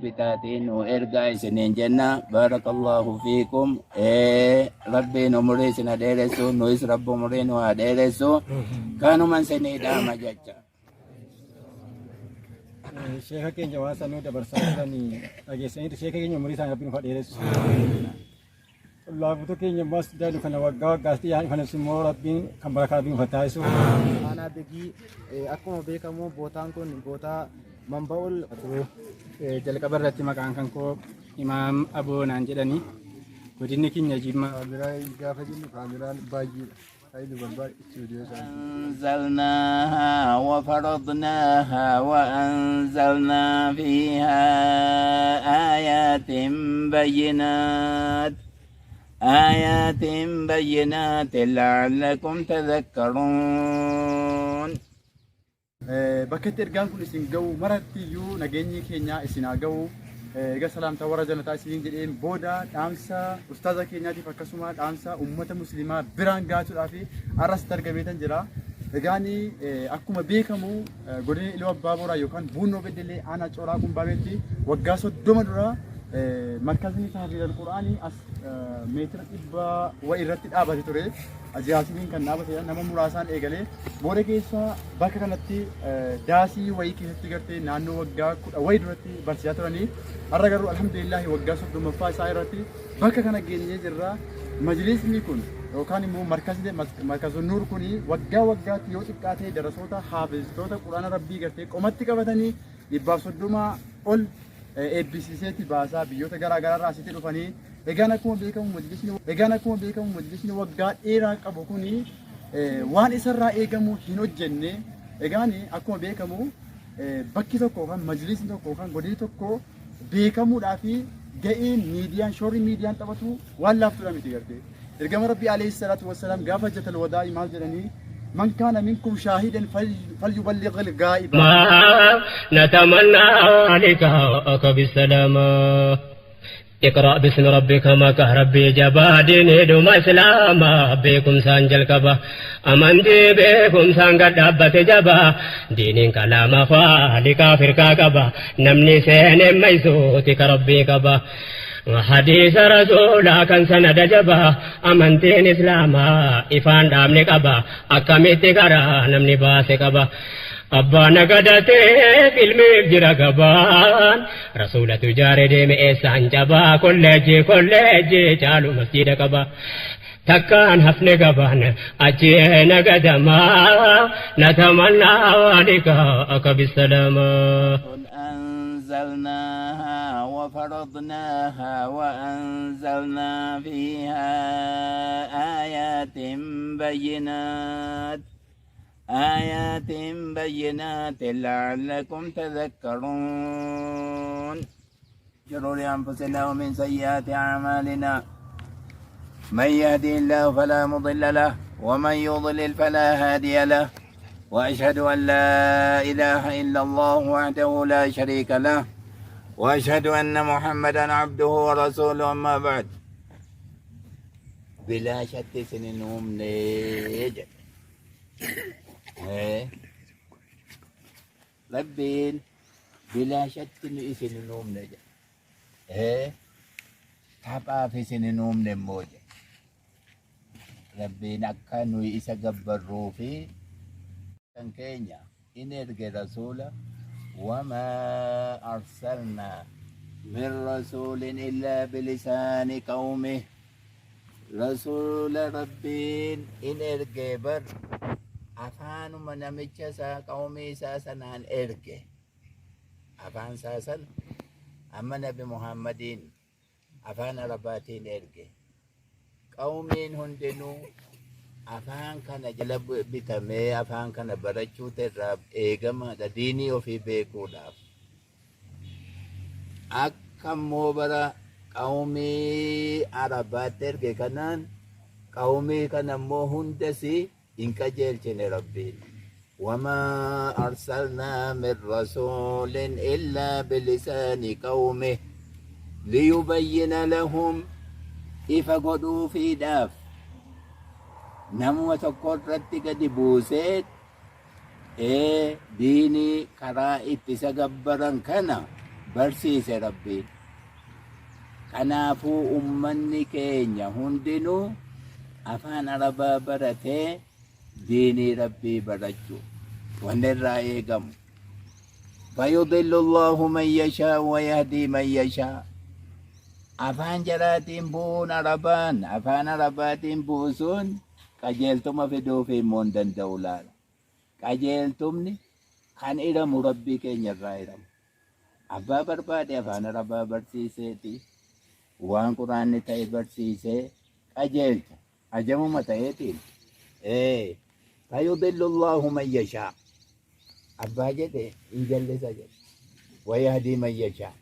bitaatiin nu ergaa isiniin jenna. Baarakallahu fiikum. Rabbiin umurii isin haa dheeressu, nuyis rabbi umurii nu haa dheeressu. Kanuman isinii dhaama jecha. Sheekha keenya waan sanuu dabarsaa jiranii dhageessaniitu sheekha keenya umurii isaan rabbiin nu haa dheeressu. Laafutu keenya mas dalu kana waggaa waggaatti yaa'an kanas immoo rabbiin kan barakaa rabbiin nu taasisu. Aanaa Begii akkuma beekamu bootaan kun bootaa Manba'ul jalqaba irratti maqaan kan koo Imaam Aboo naan jedhanii godinni keenya Jimmaa. Kaameraan gaafa jennu kaameraan baay'eedha. أنزلناها وفرضناها وأنزلنا فيها آيات بينات لعلكم تذكرون. Bakka itti ergaan kun isin ga'u maratti iyyuu nageenyi keenya isin haa ga'u. Egaa salaamtaa warra jannataa isiniin jedheen booda dhaamsa ustaaza keenyaatiif akkasuma dhaamsa uummata musliimaa biraan gaatuudhaaf arrasitti argameetan jira. Egaan akkuma beekamu godina Iluu Abbaa Booraa yookaan Buunoo Beddellee aanaa Cooraa Qumbaabeetti waggaa 30 dura markazni tahfiidul Quraanii as meetira 100 irratti dhaabate ture. Ajaa'ibsiin kan dhaabate nama muraasaan eegalee booda keessa bakka kanatti daasii wayii keessatti gartee naannoo waggaa 10 wayii duratti barsiisaa turanii har'a garuu alhamdulillahi waggaa 30ffaa isaa irratti bakka kana geenyee jirra. Majlisni kun yookaan immoo markazni nuur kun waggaa waggaatti yoo xiqqaatee darasoota haafistoota quraana rabbii gartee qomatti qabatanii 130 ol eebbisiiseeti baasaa biyyoota garaa garaa irraa asitti dhufanii. Egaan akkuma beekamu majlisni waggaa dheeraa qabu kuni waan isarraa eegamu hin hojjenne. Egaan akkuma beekamu bakki tokko yookaan majlisni tokko yookaan godinni tokko beekamuudhaa fi ga'een miidiyaan shoorri miidiyaan taphatu waan laaftuudha miti gartee. Ergama Rabbii alayhi salaatu wassalaam gaafa hajjatal wadaa maal jedhanii من كان منكم شاهدا فليبلغ الغائب. ما نتمنى لقاءك بالسلامة. اقرأ باسم ربك ما كهربي جبا ديني دوم اسلاما بكم سانجل كبا امندي بكم سانغ دابت جبا دينين كلام فالكا فركا كبا نمني سين ميسوتي كربي كبا حديث رسولا كان سند جبا امنتين اسلاما افان دامني كبا اكميتي كرا نمني باسي كبا أبانا قدتي فيلمي بجرى قبان رسولة جاري ديمي إيسان جبا كل جي جالو مسجد قبا تكان حفن قبان أجينا قدما نتمنى لقاءك بالسلامة. أنزلناها وفرضناها وأنزلنا فيها آيات بينات لعلكم تذكرون. شرور أنفسنا ومن سيئات أعمالنا من يهدي الله فلا مضل له ومن يضلل فلا هادي له وأشهد أن لا إله إلا الله وحده لا شريك له وأشهد أن محمدا عبده ورسوله. أما بعد بلا شك سننهم نيجي Rabbiin bilaa shakki nu isin hin uumne jedhe. Taphaaf isin hin uumne immoo jedhe. Rabbiin akka nuyi isa gabbarruu fi kan keenya in erge rasuula wamaa arsalnaa min rasuulin illaa bilisaani qawmih. Rasuula Rabbiin in erge bar afaanuma namicha isaa qawmii isaa sanaan erge. Afaan isaa san amma nabi Muhammadiin afaan Arabaatiin erge. Qawmiin hundinuu afaan kana jala bitamee afaan kana barachuu irraa eegamaadha diinii ofii beekuudhaaf. Akka immoo bara qawmii Arabaatti erge kanaan qawmii kana immoo hundasii إن كجلتن ربي وما أرسلنا من رسول إلا بلسان قومه ليبين لهم إفقدوا في داف نمو تقررت قد بوسيت ديني كرائت تسقبرا كنا barsiise rabbiin. Kanaafuu ummanni keenya hundinuu afaan arabaa baratee diinii rabbii barachuu wanni irraa eegamu. فيضل الله من يشاء ويهدي من يشاء. afaan jaraatiin bu'uun arabaan afaan arabaatiin buusuun qajeeltuma fiduuf immoo hin danda'u laala. Qajeeltumni kan hiramu rabbii keenya irraa hiramu. Abbaa barbaade afaan arabaa barsiiseeti waan quraanni ta'e barsiisee qajeelcha ajamuma ta'eetiin. فيضل الله من يشاء. abbaa jedhe hin jallisa jedhe ويهدي من يشاء.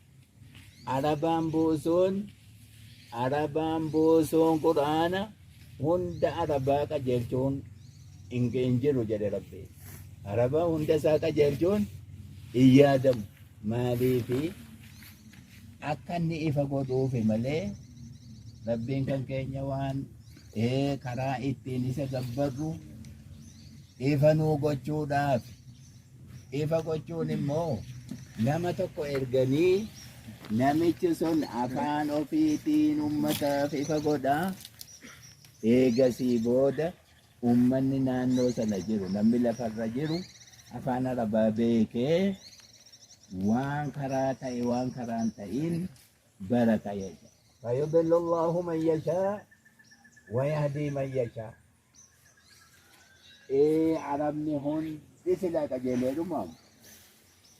arabaan buusuun quraana hunda arabaa qajeelchuun hin jiru jedhe rabbi. Arabaa hunda isaa qajeelchuun hin yaadamu. Maaliifi akka inni ifa godhuufi malee rabbiin kan keenya waan karaa ittiin isa gabbarru ifa nuu gochuudhaaf. Ifa gochuun immoo nama tokko erganii namichi sun afaan ofiitiin ummataaf ifa godhaa. Eegasii booda ummanni naannoo sana jiru namni lafarra jiru afaan arabaa beekee waan karaa ta'e waan karaan ta'in barata jechuudha. فيضل الله من يشاء ويهدي من يشاء. arabni hundi silaa qajeeleedhumaam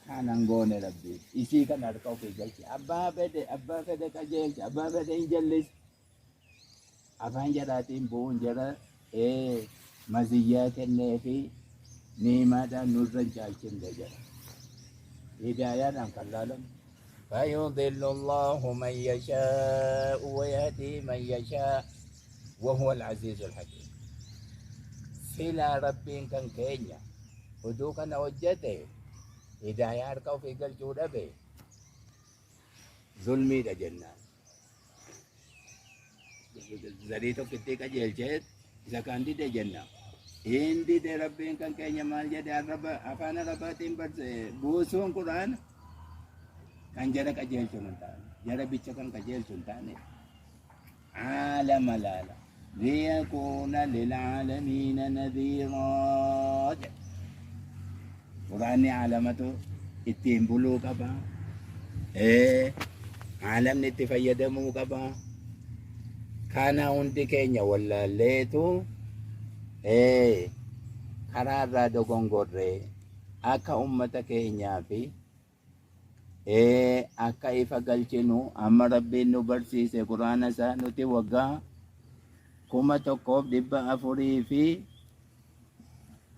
kanan goone rabbii isii kan harka ofii galche abbaa fedhe qajeelche abbaa fedhe hin jallise. afaan jaraatiin bu'uun jara maziyyaa kennee fi niimaadhaan nurra hin caalchine jara. hidaayaan kan laalamu. فيضل الله من يشاء ويهدي من يشاء وهو العزيز الحكيم. سلا ربين كان كينيا ودو كان وجته هداية أركو في قل جودة به ظلمي دا جنان زريتو كتيك أجيل جيد إذا كان دي دا جنان هندي دا ربين كان كينيا مال جد أفانا رباتين بوسون قرآن kan jara qajeelchuun hin taane jara bicha kan qajeelchuun hin taane caalama laala liyakuuna lilcaalamiina nadhiiraa jedha. quraanni caalamatu ittiin buluu qaba. caalamni itti fayyadamuu qaba. kana hundi keenya wallaalleetu karaa irraa dogongorree akka ummata keenyaa fi akka ifa galchinu amma rabbiin nu barsiise quraana isaa nuti waggaa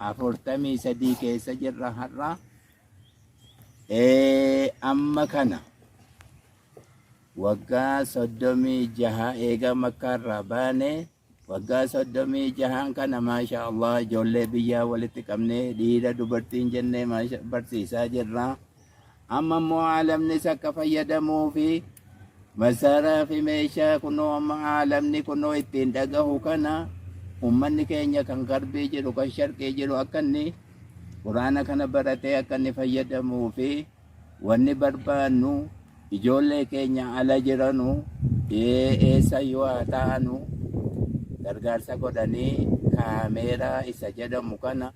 1443 keessa jirra har'a. amma kana waggaa 36 eega makkaarraa baane waggaa 36 kana maasha Allah ijoollee biyyaa walitti qabnee dhiira dubartiin jennee barsiisaa jirra. amma immoo caalamni akka fayyadamuu fi masaaraa fi meeshaa kunoo amma caalamni kunoo ittiin dhagahu kana ummanni keenya kan garbii jiru kan sharqii jiru akka inni quraana kana baratee akka inni fayyadamuu fi wanni barbaannu ijoollee keenya ala jiranu eessa yoo haa ta'anu gargaarsa godhanii kaameeraa isa jedhamu kana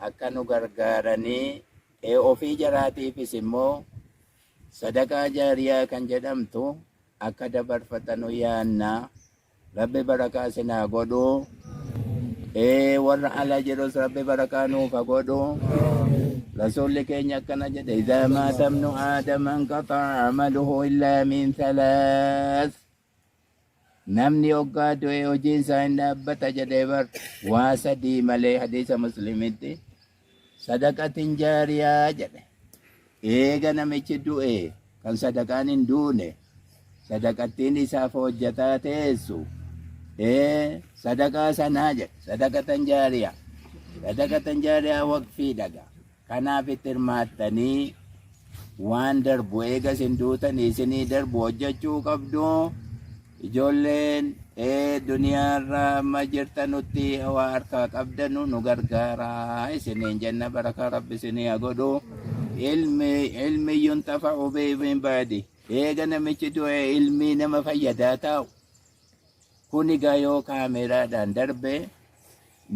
akka nu gargaaranii ofii jaraatiifis immoo sadaqaa jaariyaa kan jedhamtu akka dabarfatanu yaanna. rabbi barakaa sinaa godhu. warra ala jirus rabbi barakaa nuuf godhu. rasuulli keenya akkana jedhe idhaa maata ibnu aadama inqaxa'a amaluhu illaa min thalaas. namni hoggaa du'e hojiin isaa hin dhaabbata jedhee bar waa sadii malee hadiisa muslimitti. sadaqatin jaariyaa jedhe eega namichi du'e kan sadaqaan hin duune sadaqattiin isaaf hojjataa teessu sadaqaa sanaa jedhe sadaqatan jaariyaa waqfii dhaga. kanaaf itti hirmaattanii waan darbu eega isin duutanii isinii darbu hojjechuu qabdu. ijoolleen duniyaarraa amma jirtanutti waa harkaa qabdanu nu gargaaraa isiniin jenna. barakaa rabbi isinii haa godhu. ilmi yuntafa'u bihi min ba'di. Eega namichi du'e ilmi nama fayyadaa ta'u. Kun egaa yoo kaameraadhaan darbe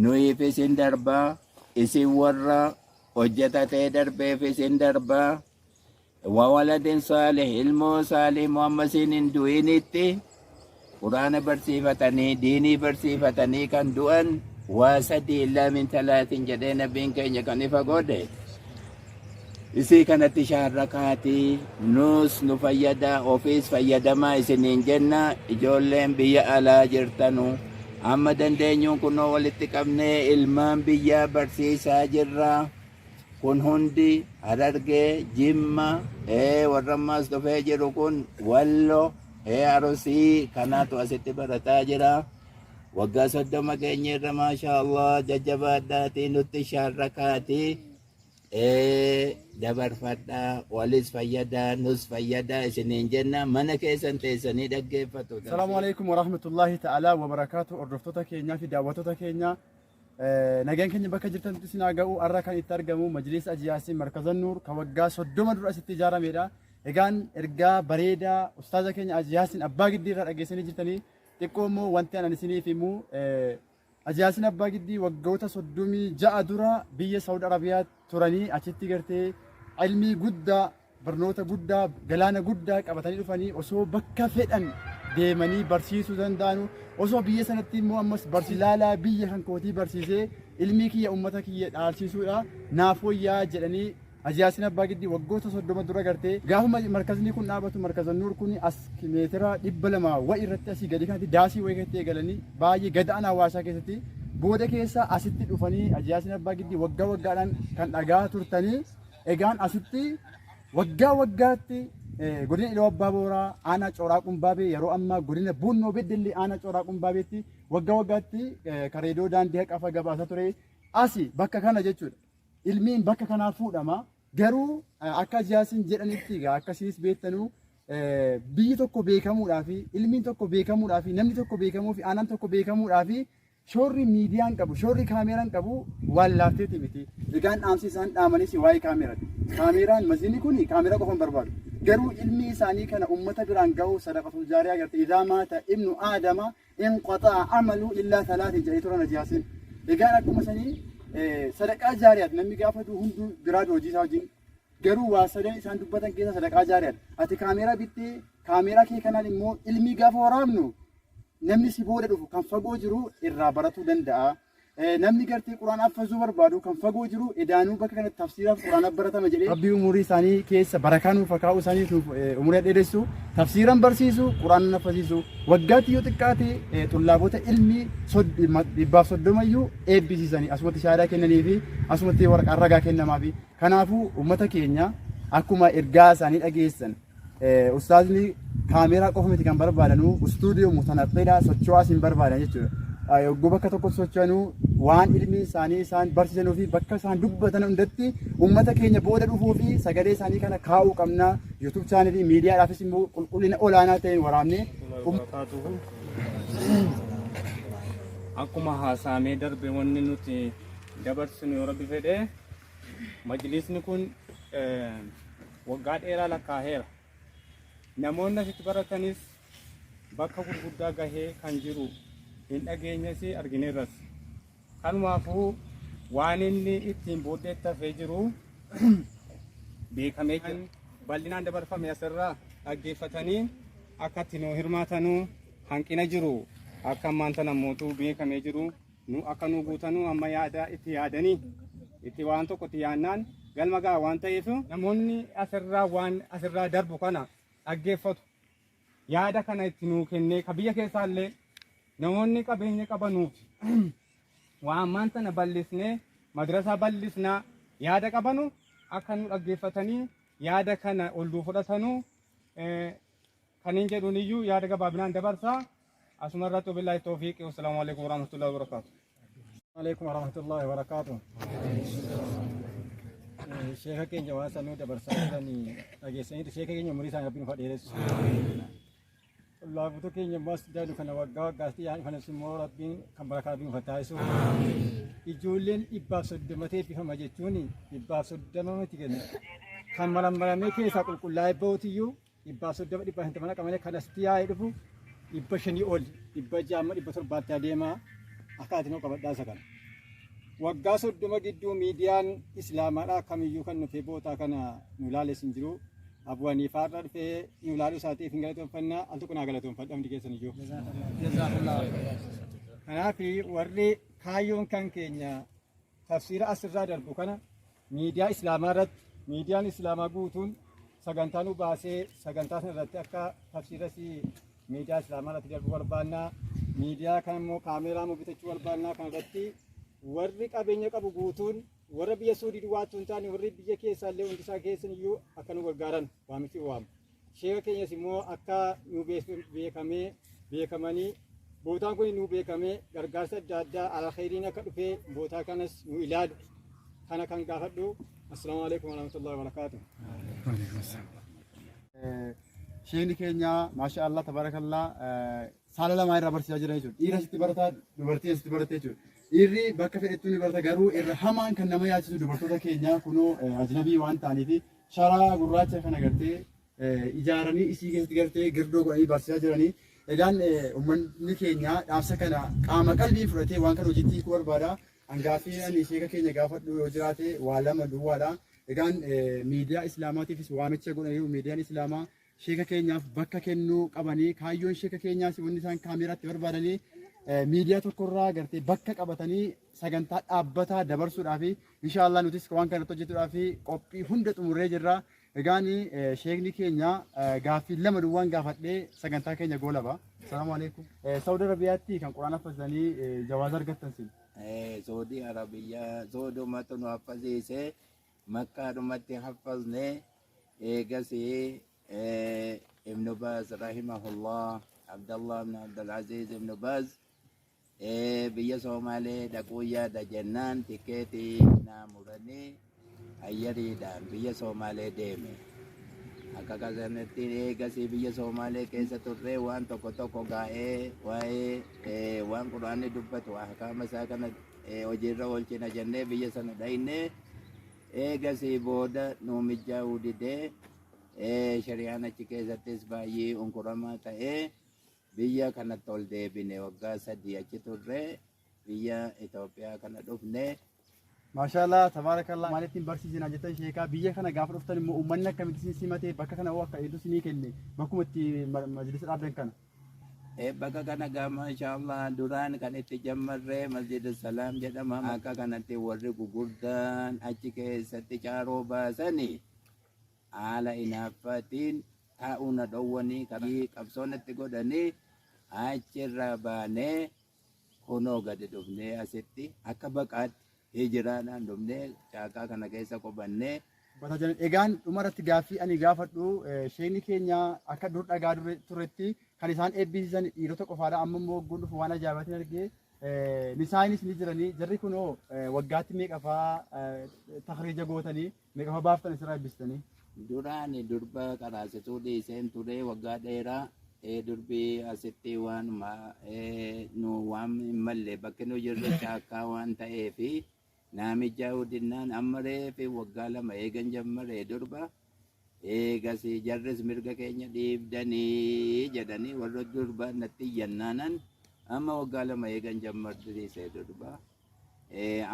nuyiifis hin darbaa, isin warra hojjetatee darbeefis hin darbaa. Wawaladin saalih ilmoo saalih muhammasiin hin du'initti quraana barsiifatanii diinii barsiifatanii kan du'an waa sadii illaa min talaatiin jedhee nabiin keenya kan ifa godhe. Isii kanatti shaarrakaatii nus nu fayyadaa ofiis fayyadamaa isiniin jenna. Ijoolleen biyya alaa jirtanu amma dandeenyuun kunoo walitti qabnee ilmaan biyyaa barsiisaa jirra. Kun hundi Harargee, Jimma, warra ammaas dhufee jiru kun Walloo, Arusii kanaatu asitti barataa jira. Waggaa 30 keenya irra maashaa Allah jajjabaadhaatii nutti shaarrakaatii dabarfadhaa walis fayyadaa nus fayyadaa isiniin jenna. Mana keessan teessanii dhaggeeffatu. Assalaamu alaikum warahmatullahi ta'ala wabarakaatu. Hordoftoota keenyaa fi daawwattoota keenya nagaan keenya bakka jirtanitti isin haa ga'u. Har'a kan itti argamu Majlis Haji Yaasiin Markaza Nuur kan waggaa 30 dura asitti ijaaramedha. Egaan ergaa bareedaa ustaaza keenya Haji Yaasiin Abbaa Giddii irraa dhageessanii jirtanii xiqqoo immoo wanti ani isiniif himu Haji Yaasiin Abbaa Giddii waggoota 36 dura biyya Saawud Arabiyaa turanii achitti gartee ilmii guddaa barnoota guddaa galaana guddaa qabatanii dhufanii osoo bakka fedhan deemanii barsiisuu danda'anu osoo biyya sanatti immoo ammas barsiilaalaa biyya kan kootii barsiisee ilmii kiyya ummata kiyya dhaalchisuudha naaf wayyaa jedhanii Haji Yaasiin Abbaa Giddii waggoota 30 dura gartee gaafuma markazni kun dhaabatu Markaza Nuur kun as meetira 200 wa irratti asii gadi kanatti daasii wayii keessatti eegalanii baay'ee gada'an hawaasaa keessatti booda keessa asitti dhufanii Haji Yaasiin Abbaa Giddii waggaa waggaadhaan kan dhagaa turtanii egaan asitti waggaa waggaatti godina Iluu Abbaa Booraa aanaa Cooraa Qumbaabee yeroo ammaa godina Bunnoo Beddellee aanaa Cooraa Qumbaabeetti waggaa waggaatti kareedoo daandii haqafa gabaasa ture asi bakka kana jechuudha. Ilmiin bakka kanaa fuudhama garuu akka Haji Yaasiin jedhanitti akkasiis beektanu biyyi tokko beekamuudhaaf ilmiin tokko beekamuudhaaf namni tokko beekamuuf aanaan tokko beekamuudhaaf shoorri miidiyaan qabu shoorri kaameraan qabu waan laafteeti miti. Egaan dhaamsi isaan dhaamanis waa'ee kaameraati. Kaameraan masinni kun kaamera qofan barbaadu. Garuu ilmi isaanii kana ummata biraan ga'u sadaqatul jaariyaa gartee idaa maata ibnu aadama in qaxaa amalu illaa salaatii jedhee turan Haji Yaasiin. Egaan akkuma sanii sadaqaa jaariyaati namni gaafatu hunduu biraa hojii isaa wajjin garuu waa sadan isaan dubbatan keessa sadaqaa jaariyaati. Ati kaameraa bittee kaameraa kee kanaan immoo ilmi gaafa waraabnu namni si booda dhufu kan fagoo jiru irraa baratuu danda'a. Namni gartee quraana affazuu barbaadu kan fagoo jiru edaanuu bakka kanatti tafsiiraaf quraana baratama jedhee rabbii umurii isaanii keessa barakaan fakaa'uu isaanii umurii dheeressu tafsiiran barsiisu quraana affasiisu waggaatti yoo xiqqaate xullaabota ilmi 130 eebbisiisanii asumatti shaadaa kennanii fi asumatti waraqaa ragaa kennamaafi kanaafuu ummata keenya akkuma ergaa isaanii dhageessan ustaazni kaameraa qofa miti kan barbaadanu istuudiyoo mutanaqqiidhaa socho'aas hin barbaadan jechuudha. Yogguu bakka tokko socho'anuu waan ilmi isaanii isaan barsiisanuu fi bakka isaan dubbatan hundatti ummata keenya booda dhufuu fi sagalee isaanii kana kaa'uu qabna. YouTube chaanelii miidiyaadhaafis immoo qulqullina olaanaa ta'een waraabne. Akkuma haasaamee darbe wanni nuti dabarsinu yoo rabbi fedhe majlisni kun waggaa dheeraa lakkaa'eera. Namoonni asitti baratanis bakka gurguddaa gahee kan jiru hin dhageenyas argineerras. Kanumaafuu waan inni ittiin booddeetti hafee jiru beekamee jiru. Bal'inaan dabarfame asirraa dhaggeeffatanii akka itti nuu hirmaatanuu hanqina jiru akka ammaan tana mootuu beekamee jiru nu akka nu guutanuu amma yaada itti yaadanii itti waan tokko itti yaannaan galma ga'a waan ta'eef namoonni asirraa waan asirraa darbu kana dhaggeeffatu yaada kana itti nuu kennee ka biyya keessaallee namoonni qabeenya qabanuuf waan ammaan tana bal'isnee madrasaa bal'isnaa yaada qabanu akka nu dhaggeeffatanii yaada kana ol fudhatanuu kaniin jedhuun iyyuu yaada gabaabinaan dabarsaa asuma irratti wabillahi tawfiiq wassalaamu alaikum warahmatullahi wabarakatuh. Alaikum warahmatullahi wabarakatuh. Sheekha keenya waan sanuu dabarsaa jiranii dhageessanii sheekha keenya umurii isaanii rabbiin ufa dheeressu. Laafuutu keenya ammas daanu kana waggaa waggaatti yaa'an kanas immoo rabbiin kan barakaa rabbiin ufa taasisu. Ijoolleen 130 eebbifama jechuun 130 miti kenna. kan marammaramee keessaa qulqullaa'ee ba'uutiyyuu 130 naqamanii kan asitti yaa'ee dhufu 500 ol 600 700 adeemaa akkaatiin qabadhaa isa kana. Waggaa 30 gidduu miidiyaan islaamaadhaa kamiyyuu kan dhufee bootaa kana nu ilaales hin jiru. Abu'anii faarra dhufee nu ilaaluu isaatiif hin galatoonfannaa al tokko naa galatoonfadha hundi keessan iyyuu. Kanaaf warri kaayyoon kan keenya tafsiira asirraa darbu kana miidiyaa islaamaa irratti miidiyaan islaamaa guutuun sagantaa nu baasee sagantaa sana irratti akka tafsiiras miidiyaa islaamaa irratti darbu barbaannaa miidiyaa kan immoo kaameeraa nu bitachuu barbaannaa kan irratti warri qabeenya qabu guutuun warra biyya Suudii duwwaattuu hin taane warri biyya keessaallee hundi isaa keessan iyyuu akka nu gargaaran waamichi waamu. Sheeka keenyas immoo akka nu beekamanii bootaan kun nu beekamee gargaarsa adda addaa alkhayriin akka dhufee bootaa kanas nu ilaalu kana kan gaafadhu. Assalaamu alaykum warahmatullahi wabarakatuh. Sheekni keenya maasha Allah tabarakallah saala lamaa irraa barsiisaa jira jechuudha. Dhiira sitti barataa dubartiin sitti barattee jechuudha. Dhiirri bakka fedhettuu ni barata garuu irra hamaan kan nama yaachisu dubartoota keenya kunoo ajnabii waan ta'aniif sharaa gurraacha kana gartee ijaaranii isii keessatti gartee girdoo godhanii barsiisaa jiranii. Egaan uummanni keenya dhaamsa kana qaama qalbii fudhatee waan kana hojiitti hiikuu barbaada. Hangaafii ani sheeka keenya gaafadhu yoo jiraate waa lama duwwaadha. Egaan miidiyaa islaamaatiifis waamicha godhanii miidiyaan islaamaa sheeka keenyaaf bakka kennuu qabanii kaayyoon sheeka keenyaas wanni isaan kaameeraatti barbaadanii miidiyaa tokkorraa gartee bakka qabatanii sagantaa dhaabbataa dabarsuudhaaf inshaallah nutis waan kanatti hojjetuudhaaf qophii hunda xumurree jirra. Egaan sheekni keenya gaaffii lama duwwaan gaafadhee sagantaa keenya goolaba. Assalaamu alaykum. Saudi Arabiyaatti kan quraana fazzanii jawaaza argattan sin. Saudi Arabiyaa soodumatu nu haffasiise makkaadhumatti haffasne eegasii Ibn Baz rahimahullah Abdallah ibn Abdul Aziz Ibn Baz biyya Somaalee dhaquu yaada jennaan tikeetii naa muranii ayyariidhaan biyya Somaalee deeme. Akka kanatti eegasii biyya Somaalee keessa turree waan tokko gaa'ee waa'ee waan quraanni dubbatu ahkaama isaa kana hojiirra oolchina jennee biyya sana dhayne eegasii booda nu mijaa'uu didee shari'aan achi keessattis baay'ee unkuramaa ta'ee biyya kanatti ol deebine waggaa 3 achi turree biyya Itoophiyaa kana dhufne. Maashaallah tabarakallah maalittiin barsiisinaa jettan sheekaa biyya kana gaafa dhuftan immoo uummanni akkamitti isin simatee bakka kana akka eedu isinii kenne bakkuma itti majlisa dhaabdan kana. Bakka kana gama inshaallah duraan kan itti jammarree masjid salaam jedhama. Akka kanatti warri gugurdaan achi keessatti caaroo baasanii haala inaaffaatiin taa'uuna dhowwanii qabsoonatti godhanii achirraa baanee kunoo gadi dhufnee asitti akka baqaatti hijiraadhaan dhufnee caaqaa kana keessa qubannee. Egaan dhumarratti gaaffii ani gaafadhu sheekni keenya akka dur dhagaa turetti kan isaan eebbisiisan dhiirota qofaadha. Amma immoo waggoon dhufu waan ajaa'ibaatiin argee nisaanis ni jiranii jarri kunoo waggaatti meeqafaa takriija gootanii meeqafaa baaftan isirraa eebbistanii. Duraan durba qaraasituu dhiiseen ture waggaa dheeraa durbii asitti waan nu waan hin malle bakki nu jirre caakkaa waan ta'eefi naamicha hudinnaan ammaree fi waggaa 2 eegan jammaree durba eegasii jarris mirga keenya dhiibdanii jedhanii warra durba natti iyyannaanan amma waggaa 2 eegan jammarsiisee durba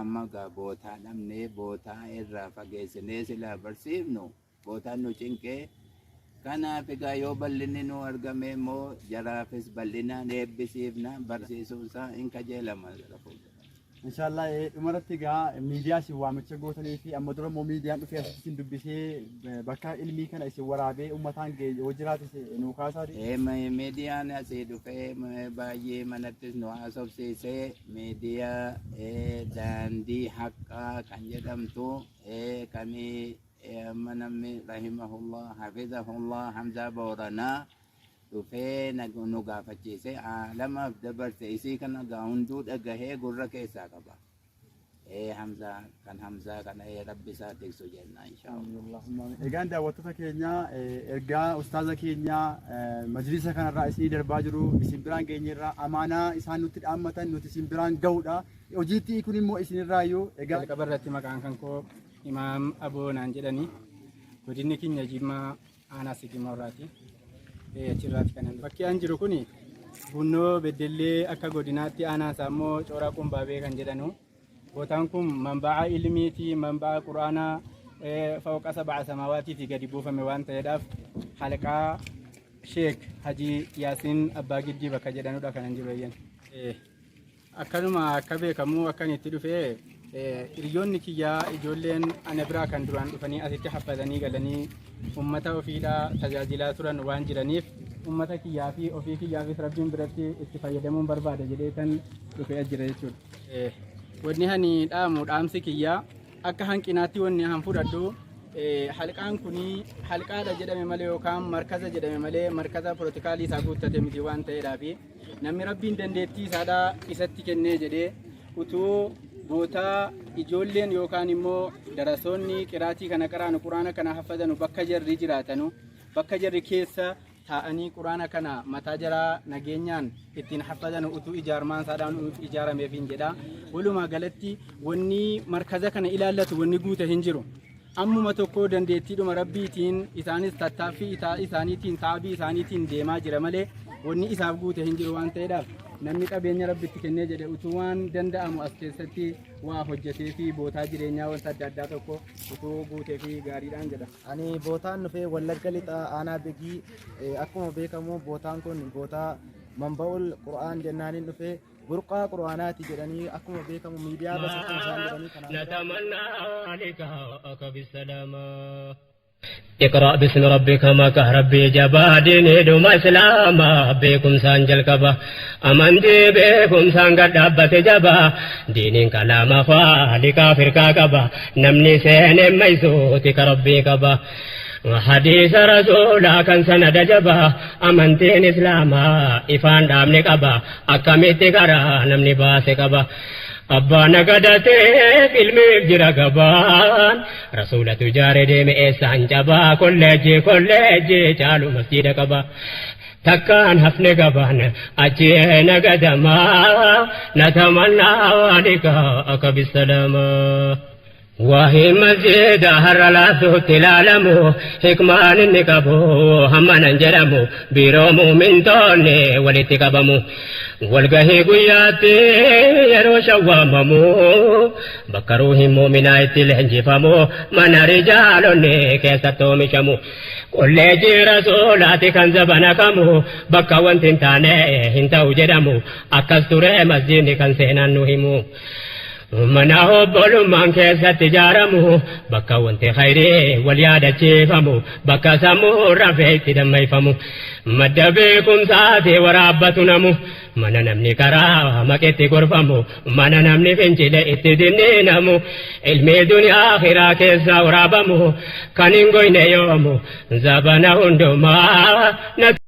amma gaa bootaa dhabnee bootaa irraa fageessinee silaa barsiifnu bootaan nu cinqee kanaaf egaa yoo bal'inni nu argame immoo jaraafis bal'inaan eebbisiifna barsiisuun isaa hin kajeelama. Inshaallah dhumarratti egaa miidiyaa isin waamicha gootanii fi amma dura immoo miidiyaan dhufee asitti isin dubbisee bakka ilmii kana isin waraabee uummataan yoo jiraatis nu kaasaa. Miidiyaan asii dhufee baay'ee manattis nu haasofsiisee miidiyaa daandii haqqaa kan jedhamtu kamii namni rahimahullah hafizahullah Hamzaa Booranaa dhufee nu gaafachiise lamaaf dabarse isii kana gaa hunduu dhagahee gurra keessaa qaba. Hamzaa kana rabbi isaa tiksu jenna inshaallah. Egaan daawwattoota keenya ergaa ustaaza keenya majlisa kanarraa isinii darbaa jiru isin biraan geenyerraa amaanaa isaan nutti dhaammatan nuti isin biraan gahudha. Hojiitti kun immoo isinirraa yoo egaa qabarratti maqaan kan koo Imaam Aboonaan jedhanii godinni keenya Jimmaa aanaa Sigimaa irraati. Achirraati kanan bakki aan jiru kuni Bunnoo Beddellee akka godinaatti aanaan isaa immoo Cooraa Qumbaabee kan jedhanu. Bootaan kun manba'a ilmiiti, manba'a quraanaa fawqa sab'a samaawaati fi gadi buufame waan ta'eedhaaf halaqaa Sheek Hajii Yaasiin Abbaa Giddii bakka jedhanudha kanan jiru ayyan. Akkanuma akka beekamu akkan itti dhufee hiriyoonni kiyyaa ijoolleen ana biraa kan duraan dhufanii asitti haffazanii galanii ummata ofiidhaa tajaajilaa turan waan jiraniif ummata kiyyaa fi ofii kiyyaafis rabbiin biratti itti fayyadamuun barbaada jedhee kan dhufee jira jechuudha. Wanni hani dhaamu dhaamsi kiyyaa akka hanqinaatti wanni han fudhadhu halqaan kuni halqaadha jedhame malee yookaan markaza jedhame malee markaza pirootikaalii isaa guuttate miti waan ta'eedhaafi namni rabbiin dandeettii isaadhaa isatti kennee jedhee utuu bootaa ijoolleen yookaan immoo darasoonni qiraatii kana qaraanu quraana kana haffazanu bakka jarri jiraatanu bakka jarri keessa taa'anii quraana kana mataa jaraa nageenyaan ittiin haffazanu utuu ijaarmaan isaadhaan ijaarameefin jedha. Walumaa galatti wanni markaza kana ilaallatu wanni guute hin jiru. Ammuma tokko dandeettiidhuma rabbiitiin isaanis tattaaffii isaaniitiin saabii isaaniitiin deemaa jira malee wanni isaaf guute hin jiru waan ta'eedhaaf namni qabeenya rabbitti kennee jedhe utuu waan danda'amu as keessatti waa hojjetee fi bootaa jireenyaa wanta adda addaa tokko utuu guutee fi gaariidhaan jedha. Ani bootaan dhufee Wallagga Lixaa aanaa Begii akkuma beekamu bootaan kun bootaa manba'ul Qur'aan jennaaniin dhufee burqaa quraanaati jedhanii akkuma beekamu miidiyaa irratti isaan jedhanii kana natamanna liqaa'aka bisalaama اقرأ باسم ربك ما كهربي جبا ديني دوم إسلاما بكم سانجل كبا أمنتي بكم سانجل دبت جبا دين كلام فالك فرقا كبا نمني سين ميسوتك ربي كبا حديث رسولا كان سند جبا أمنتين إسلاما إفان دامني كبا أكمتي كرا نمني باسي كبا أبانا قدتي فيلمي بجرى قبان رسولة جاري ديمي إيسان جبا كوليجي جالو مسجد قبا تكان حفني قبان أجينا قدما نتمنى والكاك بالسلامة وهي مسجد هر لا تلالمو حكمان نكبو همنا نجرمو بيرومو من توني ولتكبمو والقهي قياتي يرو شواممو بكروهم مؤمنا اتلهنجفمو من رجالوني كيستو مشمو كل جي رسولاتي كان زبنكمو بكا وانتين تاني هنتو جرمو أكستوري مسجد كان سينان نهمو من أهبل من كيسة تجارمو بكا وانت خيري واليادة تشيفمو بكا سمو رفيت دمي فمو مد بكم ساتي ورابتنمو من نمني كرا مكتي قرفمو من نمني فنجل اتدنينمو علمي دنيا آخرا كيسة ورابمو كان يومو زبنا هندو ما